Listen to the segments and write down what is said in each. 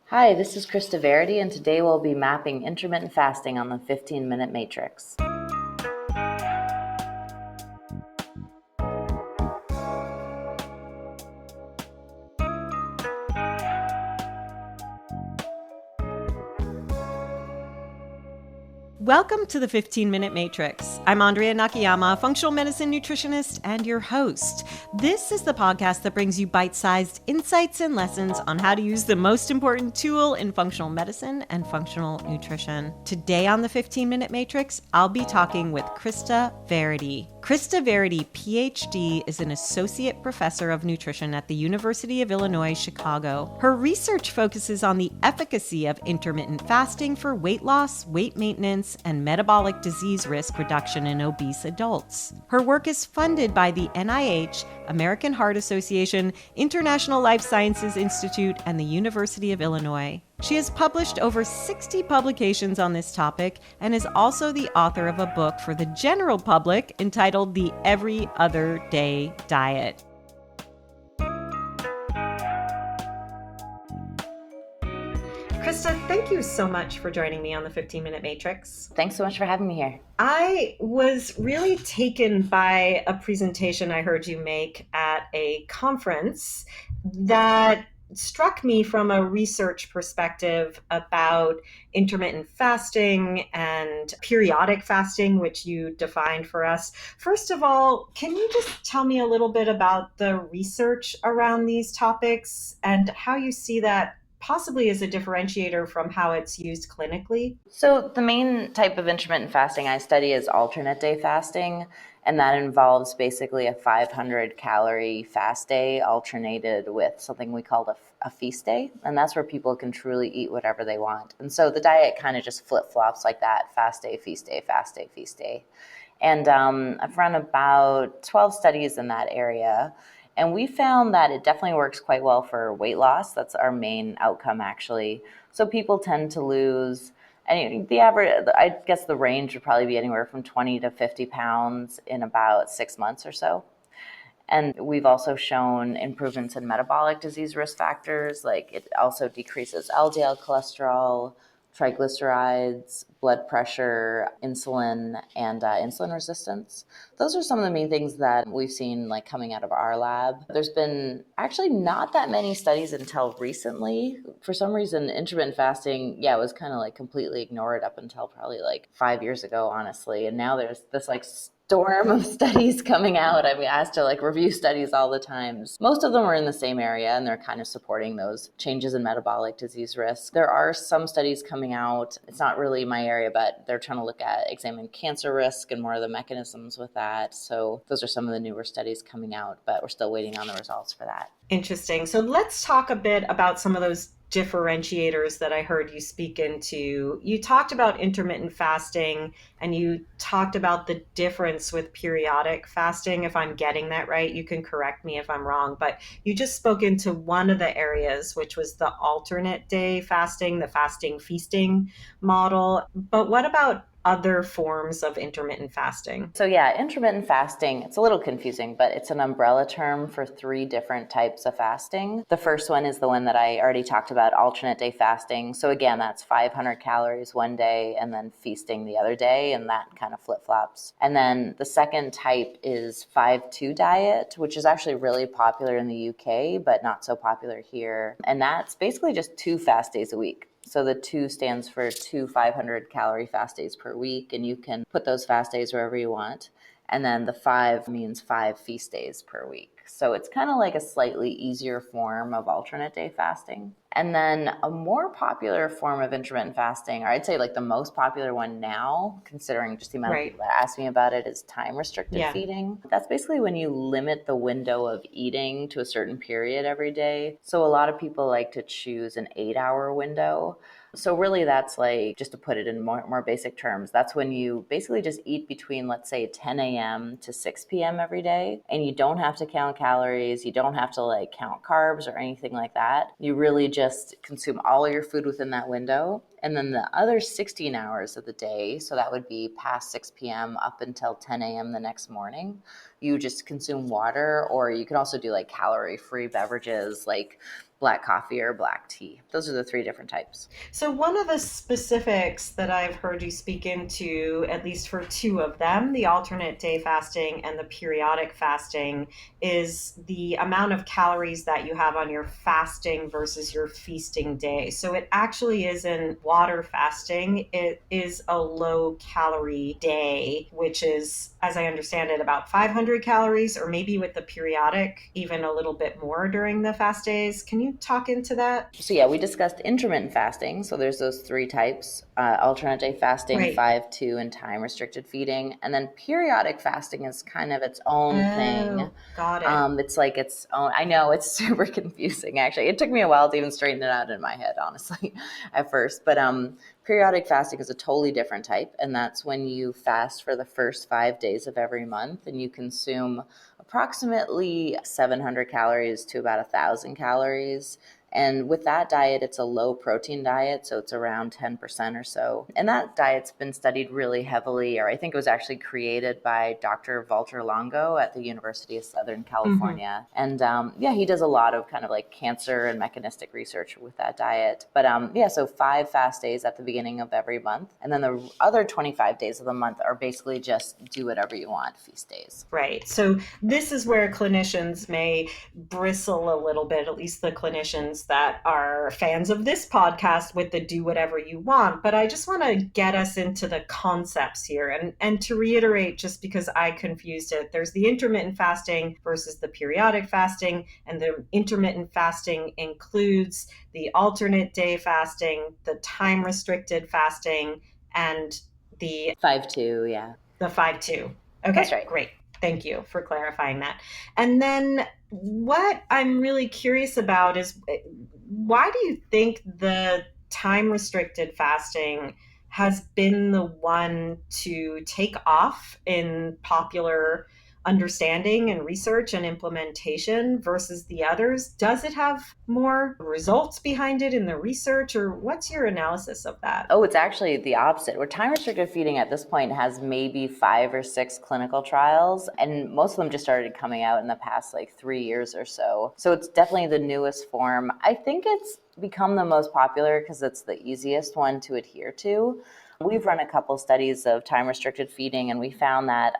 Hi, this is Krista Varady, and today we'll be mapping intermittent fasting on the 15-minute matrix. Welcome to the 15-Minute Matrix. I'm Andrea Nakayama, functional medicine nutritionist and your host. This is the podcast that brings you bite-sized insights and lessons on how to use the most important tool in functional medicine and functional nutrition. Today on the 15-Minute Matrix, I'll be talking with Krista Varady. Krista Varady, PhD, is an associate professor of nutrition at the University of Illinois, Chicago. Her research focuses on the efficacy of intermittent fasting for weight loss, weight maintenance, and metabolic disease risk reduction in obese adults. Her work is funded by the NIH, American Heart Association, International Life Sciences Institute, and the University of Illinois. She has published over 60 publications on this topic and is also the author of a book for the general public entitled The Every Other Day Diet. Krista, thank you so much for joining me on the 15-Minute Matrix. Thanks so much for having me here. I was really taken by a presentation I heard you make at a conference that struck me from a research perspective about intermittent fasting and periodic fasting, which you defined for us. First of all, can you just tell me a little bit about the research around these topics and how you see that possibly as a differentiator from how it's used clinically? So the main type of intermittent fasting I study is alternate day fasting, and that involves basically a 500-calorie fast day alternated with something we call a feast day, and that's where people can truly eat whatever they want. And so the diet kind of just flip-flops like that: fast day, feast day, fast day, feast day. And I've run about 12 studies in that area. And we found that it definitely works quite well for weight loss. That's our main outcome, actually. So people tend to lose, and the average, I guess the range would probably be anywhere from 20 to 50 pounds in about 6 months or so. And we've also shown improvements in metabolic disease risk factors, like it also decreases LDL cholesterol, triglycerides, blood pressure, insulin, and insulin resistance. Those are some of the main things that we've seen like coming out of our lab. There's been actually not that many studies until recently. For some reason, intermittent fasting, was kind of like completely ignored up until probably like 5 years ago, honestly. And now there's this like storm of studies coming out. I'm asked to like review studies all the time. Most of them are in the same area and they're kind of supporting those changes in metabolic disease risk. There are some studies coming out. It's not really my area, but they're trying to examine cancer risk and more of the mechanisms with that. So those are some of the newer studies coming out, but we're still waiting on the results for that. Interesting. So let's talk a bit about some of those differentiators that I heard you speak into. You talked about intermittent fasting and you talked about the difference with periodic fasting. If I'm getting that right, you can correct me if I'm wrong, but you just spoke into one of the areas, which was the alternate day fasting, the fasting feasting model. But what about other forms of intermittent fasting? So intermittent fasting, it's a little confusing, but it's an umbrella term for 3 different types of fasting. The first one is the one that I already talked about, alternate day fasting. So again, that's 500 calories one day and then feasting the other day, and that kind of flip-flops. And then the second type is 5-2 diet, which is actually really popular in the UK, but not so popular here. And that's basically just 2 fast days a week. So the 2 stands for 2 500-calorie fast days per week, and you can put those fast days wherever you want. And then the 5 means 5 feast days per week. So it's kind of like a slightly easier form of alternate day fasting. And then a more popular form of intermittent fasting, or I'd say like the most popular one now, considering just the amount of people that ask me about it, is time-restricted feeding. That's basically when you limit the window of eating to a certain period every day. So a lot of people like to choose an 8-hour window. So really that's like, just to put it in more basic terms, that's when you basically just eat between, let's say, 10 a.m. to 6 p.m. every day. And you don't have to count calories. You don't have to like count carbs or anything like that. You really just consume all of your food within that window. And then the other 16 hours of the day, so that would be past 6 p.m. up until 10 a.m. the next morning, you just consume water, or you can also do like calorie-free beverages like black coffee or black tea. Those are the three different types. So, one of the specifics that I've heard you speak into, at least for two of them, the alternate day fasting and the periodic fasting, is the amount of calories that you have on your fasting versus your feasting day. So, it actually isn't water fasting, it is a low calorie day, which is, as I understand it, about 500 calories, or maybe with the periodic, even a little bit more during the fast days. Can you talk into that? So yeah, we discussed intermittent fasting. So there's those three types, alternate day fasting, Right. 5-2, and time restricted feeding. And then periodic fasting is kind of its own thing. Oh, got it. It's like its own, I know it's super confusing actually. It took me a while to even straighten it out in my head, honestly, at first. But periodic fasting is a totally different type. And that's when you fast for the first 5 days of every month and you consume approximately 700 calories to about 1,000 calories. And with that diet, it's a low protein diet, so it's around 10% or so. And that diet's been studied really heavily, or I think it was actually created by Dr. Walter Longo at the University of Southern California. And yeah, he does a lot of kind of like cancer and mechanistic research with that diet. But yeah, so 5 fast days at the beginning of every month. And then the other 25 days of the month are basically just do whatever you want, feast days. Right. So this is where clinicians may bristle a little bit, at least the clinicians that are fans of this podcast with the do whatever you want. But I just want to get us into the concepts here. And to reiterate, just because I confused it, there's the intermittent fasting versus the periodic fasting. And the intermittent fasting includes the alternate day fasting, the time restricted fasting, and the 5-2, yeah. the 5-2. Okay, That's right. great. Thank you for clarifying that. And then what I'm really curious about is, why do you think the time restricted fasting has been the one to take off in popular understanding and research and implementation versus the others? Does it have more results behind it in the research, or what's your analysis of that? Oh, it's actually the opposite. Where time restricted feeding at this point has maybe 5 or 6 clinical trials, and most of them just started coming out in the past like 3 years or so. So it's definitely the newest form. I think it's become the most popular because it's the easiest one to adhere to. We've run a couple studies of time restricted feeding, and we found that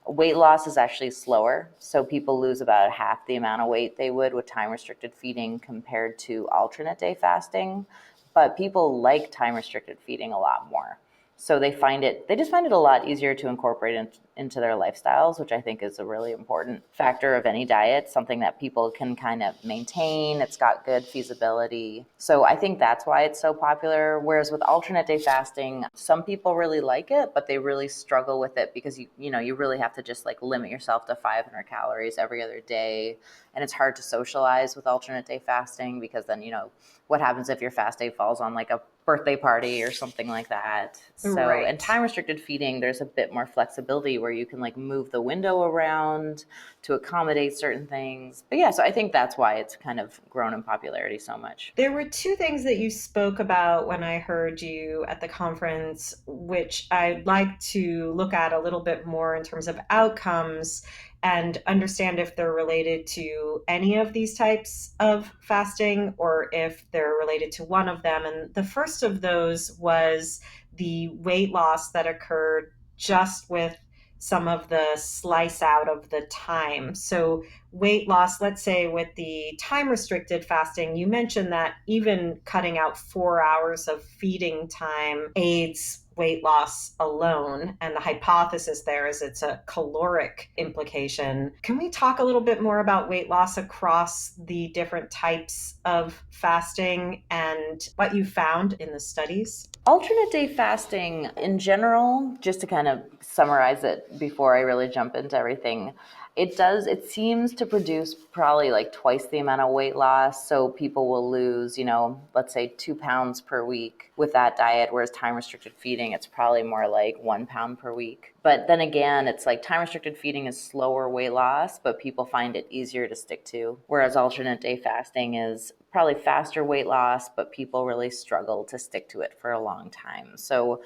weight loss is actually slower. So people lose about half the amount of weight they would with time restricted feeding compared to alternate day fasting. But people like time restricted feeding a lot more. So they just find it a lot easier to incorporate into their lifestyles, which I think is a really important factor of any diet, something that people can kind of maintain. It's got good feasibility. So I think that's why it's so popular. Whereas with alternate day fasting, some people really like it, but they really struggle with it because you really have to just like limit yourself to 500 calories every other day. And it's hard to socialize with alternate day fasting because then, what happens if your fast day falls on like a birthday party or something like that. So, Right. in time restricted feeding, there's a bit more flexibility where you can like move the window around to accommodate certain things. But yeah, so I think that's why it's kind of grown in popularity so much. There were two things that you spoke about when I heard you at the conference, which I'd like to look at a little bit more in terms of outcomes and understand if they're related to any of these types of fasting or if they're related to one of them. And the first of those was the weight loss that occurred just with some of the slice out of the time. So weight loss, let's say with the time restricted fasting, you mentioned that even cutting out 4 hours of feeding time aids weight loss alone. And the hypothesis there is it's a caloric implication. Can we talk a little bit more about weight loss across the different types of fasting and what you found in the studies? Alternate day fasting in general, just to kind of summarize it before I really jump into everything, it seems to produce probably like twice the amount of weight loss. So people will lose, let's say 2 pounds per week with that diet, whereas time restricted feeding, it's probably more like 1 pound per week. But then again, it's like time restricted feeding is slower weight loss, but people find it easier to stick to. Whereas alternate day fasting is probably faster weight loss, but people really struggle to stick to it for a long time. So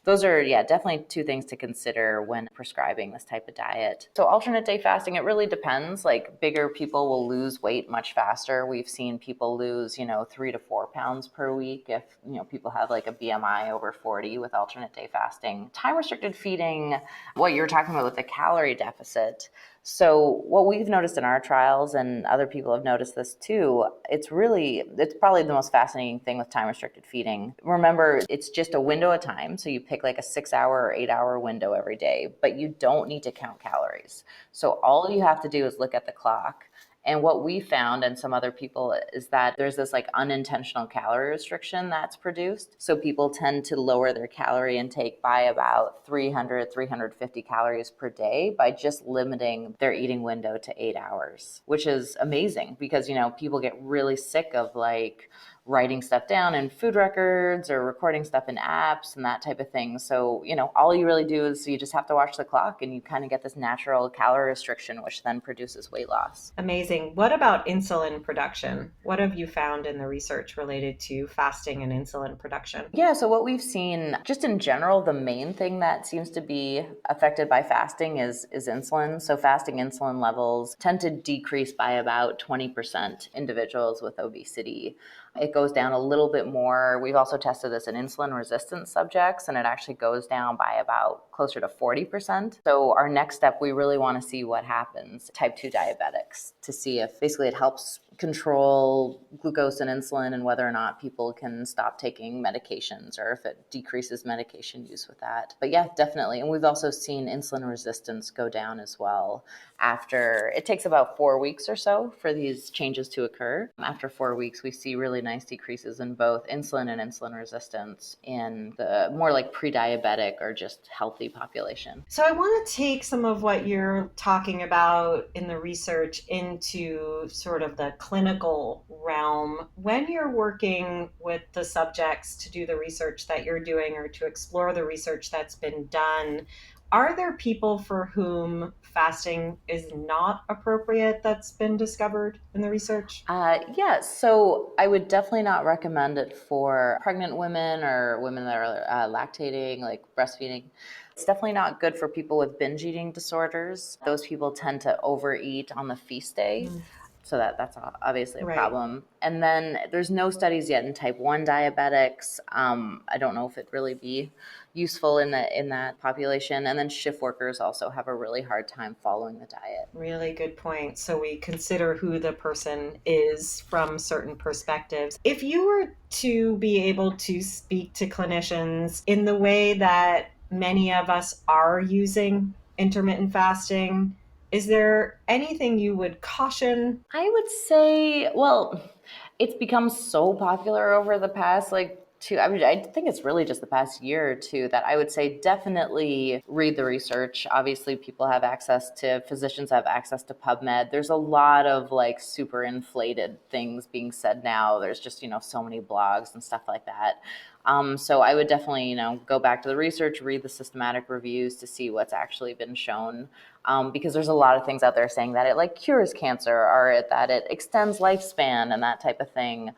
those are, definitely two things to consider when prescribing this type of diet. So alternate day fasting, it really depends. Like bigger people will lose weight much faster. We've seen people lose, 3 to 4 pounds per week if, people have like a BMI over 40 with alternate day fasting. Time restricted feeding, what you're talking about with the calorie deficit. So what we've noticed in our trials, and other people have noticed this too, it's probably the most fascinating thing with time restricted feeding. Remember, it's just a window of time. So you pick like a 6-hour or 8-hour window every day, but you don't need to count calories. So all you have to do is look at the clock. And what we found, and some other people, is that there's this like unintentional calorie restriction that's produced. So people tend to lower their calorie intake by about 300, 350 calories per day by just limiting their eating window to 8 hours, which is amazing because, people get really sick of like writing stuff down in food records or recording stuff in apps and that type of thing. So, all you really do is you just have to watch the clock and you kind of get this natural calorie restriction, which then produces weight loss. Amazing. What about insulin production? What have you found in the research related to fasting and insulin production? Yeah, so what we've seen just in general, the main thing that seems to be affected by fasting is insulin. So fasting insulin levels tend to decrease by about 20% individuals with obesity. It goes down a little bit more. We've also tested this in insulin resistant subjects, and it actually goes down by about closer to 40%. So our next step, we really want to see what happens type 2 diabetics to see if basically it helps control glucose and insulin and whether or not people can stop taking medications or if it decreases medication use with that. But yeah, definitely. And we've also seen insulin resistance go down as well. After it takes about 4 weeks or so for these changes to occur. After 4 weeks, we see really nice decreases in both insulin and insulin resistance in the more like pre-diabetic or just healthy population. So I want to take some of what you're talking about in the research into sort of the clinical realm. When you're working with the subjects to do the research that you're doing or to explore the research that's been done, are there people for whom fasting is not appropriate that's been discovered in the research? Yes, so I would definitely not recommend it for pregnant women or women that are lactating, like breastfeeding. It's definitely not good for people with binge eating disorders. Those people tend to overeat on the feast day. So that's obviously a problem. And then there's no studies yet in type 1 diabetics. I don't know if it'd really be useful in that population. And then shift workers also have a really hard time following the diet. Really good point. So we consider who the person is from certain perspectives. If you were to be able to speak to clinicians in the way that many of us are using intermittent fasting, is there anything you would caution? I would say, well, it's become so popular over the past I think it's really just the past year or two that I would say definitely read the research. Obviously, physicians have access to PubMed. There's a lot of like super inflated things being said now. There's just, so many blogs and stuff like that. So I would definitely, go back to the research, read the systematic reviews to see what's actually been shown. Because there's a lot of things out there saying that it like cures cancer or that it extends lifespan and that type of thing.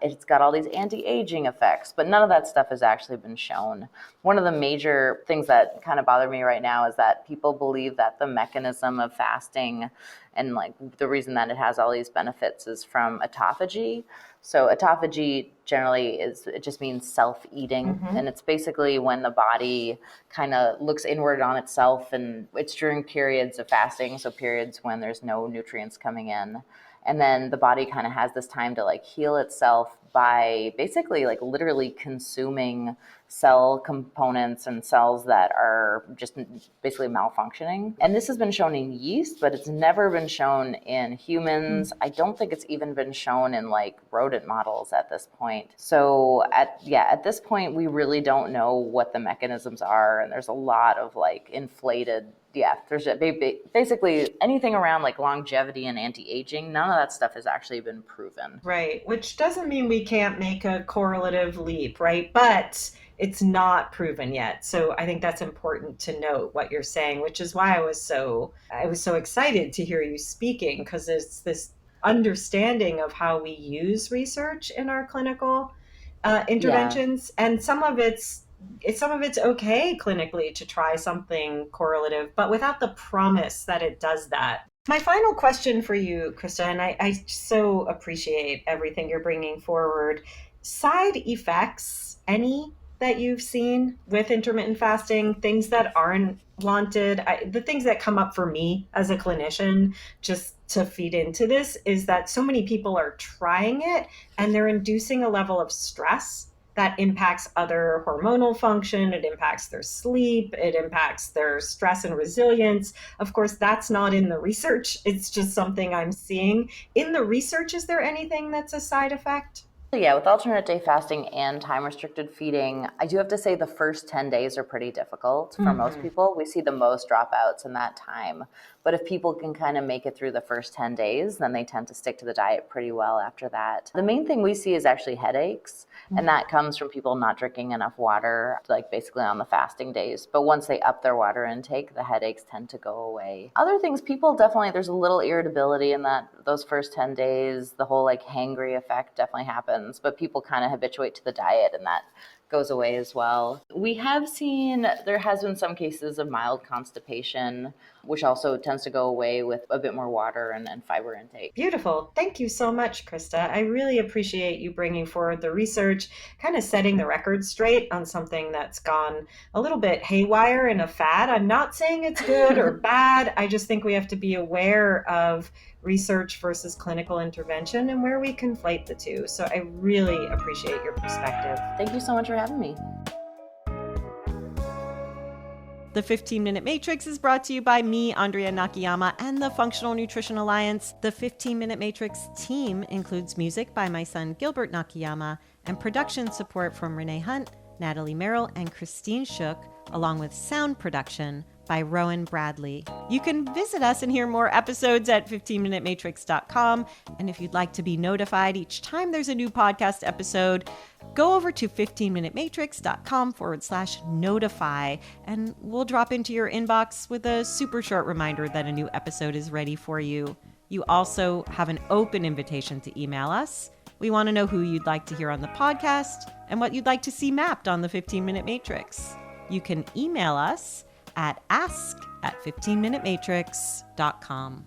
It's got all these anti-aging effects, but none of that stuff has actually been shown. One of the major things that kind of bother me right now is that people believe that the mechanism of fasting and like the reason that it has all these benefits is from autophagy. So autophagy generally it just means self-eating. And it's basically when the body kind of looks inward on itself, and it's during periods of fasting, so periods when there's no nutrients coming in. And then the body kind of has this time to like heal itself by basically like literally consuming cell components and cells that are just basically malfunctioning. And this has been shown in yeast, but it's never been shown in humans. I don't think it's even been shown in like rodent models at this point. So at this point, we really don't know what the mechanisms are. And there's a lot of like inflated there's basically anything around like longevity and anti-aging. None of that stuff has actually been proven. Right, which doesn't mean we can't make a correlative leap, right? But it's not proven yet. So I think that's important to note what you're saying, which is why I was so excited to hear you speaking, because it's this understanding of how we use research in our clinical interventions, and some of it's some of it's okay clinically to try something correlative, but without the promise that it does that. My final question for you, Krista, and I so appreciate everything you're bringing forward. Side effects, any that you've seen with intermittent fasting, things that aren't wanted, the things that come up for me as a clinician, just to feed into this, is that so many people are trying it and they're inducing a level of stress that impacts other hormonal function. It impacts their sleep. It impacts their stress and resilience. Of course, that's not in the research. It's just something I'm seeing. In the research, is there anything that's a side effect? Yeah, with alternate day fasting and time restricted feeding, I do have to say the first 10 days are pretty difficult for most people. We see the most dropouts in that time. But if people can kind of make it through the first 10 days, then they tend to stick to the diet pretty well after that. The main thing we see is actually headaches, and that comes from people not drinking enough water, like basically on the fasting days. But once they up their water intake, the headaches tend to go away. Other things, people definitely, there's a little irritability in those first 10 days. The whole like hangry effect definitely happens, but people kind of habituate to the diet and that goes away as well. We have seen, there has been some cases of mild constipation, which also tends to go away with a bit more water and fiber intake. Beautiful. Thank you so much, Krista. I really appreciate you bringing forward the research, kind of setting the record straight on something that's gone a little bit haywire in a fad. I'm not saying it's good or bad. I just think we have to be aware of research versus clinical intervention and where we conflate the two. So I really appreciate your perspective. Thank you so much for having me. The 15-Minute Matrix is brought to you by me, Andrea Nakayama, and the Functional Nutrition Alliance. The 15-Minute Matrix team includes music by my son, Gilbert Nakayama, and production support from Renee Hunt, Natalie Merrill, and Christine Shook, along with sound production by Rowan Bradley. You can visit us and hear more episodes at 15minutematrix.com. And if you'd like to be notified each time there's a new podcast episode, go over to 15minutematrix.com/notify, and we'll drop into your inbox with a super short reminder that a new episode is ready for you. You also have an open invitation to email us. We want to know who you'd like to hear on the podcast and what you'd like to see mapped on the 15-Minute Matrix. You can email us at ask@15minutematrix.com.